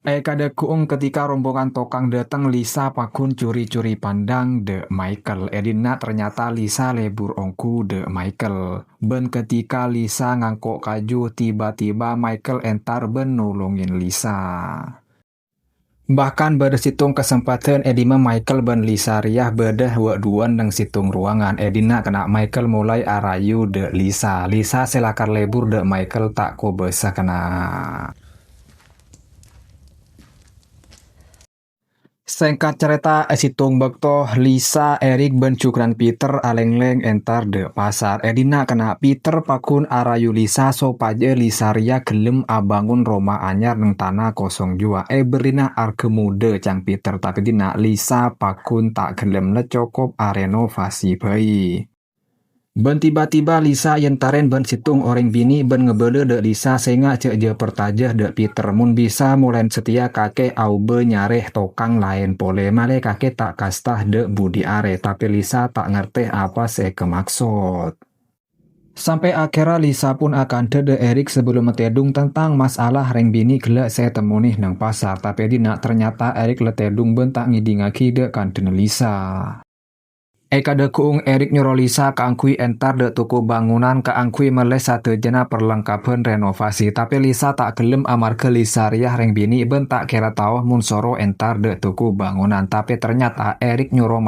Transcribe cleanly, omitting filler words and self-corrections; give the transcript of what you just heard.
Kada kuung ketika rombongan tokang datang Lisa pakun curi-curi pandang de Michael. Edina ternyata Lisa lebur ongku de Michael. Ben ketika Lisa ngangkok kaju tiba-tiba Michael entar ben nolongin Lisa. Bahkan pada situng kesempatan Edima Michael ben Lisa riah bedah duan nang situng ruangan. Edina kena Michael mulai arayu de Lisa. Lisa selakar lebur de Michael tak ko besa kena. Singkat cerita, situng bekto Lisa, Erik ben cukran Peter aleng-leng entar de pasar. Edina kena Peter pakun arayu Lisa sopaje Lisa ria gelem abangun Roma anyar neng tanah kosong jua. Berina arke mude cang Peter tapi dina Lisa pakun tak gelem lecokop arenovasi bayi. Ben tiba-tiba Lisa yentaren ben situng orang bini ben ngebele de Lisa sehingga cek je pertajah de Peter mun bisa mulen setia kakek au be nyareh tokang lain pole male kakek tak kastah de budi are tapi Lisa tak ngerti apa se kemaksud. Sampai akhirnya Lisa pun akan de Erik sebelum metedung tentang masalah reng bini gelak saya temunih nang pasar tapi dina ternyata Erik letedung ben tak ngidingaki de kanten Lisa. Kada kuung Erik nyuruh Lisa keangkui entar de tuku bangunan keangkui meles satu jena perlengkapan renovasi tapi Lisa tak gelem amar ke Lisa riah reng bini ben tak kira tahu mun soro entar de tuku bangunan tapi ternyata Erik nyuruh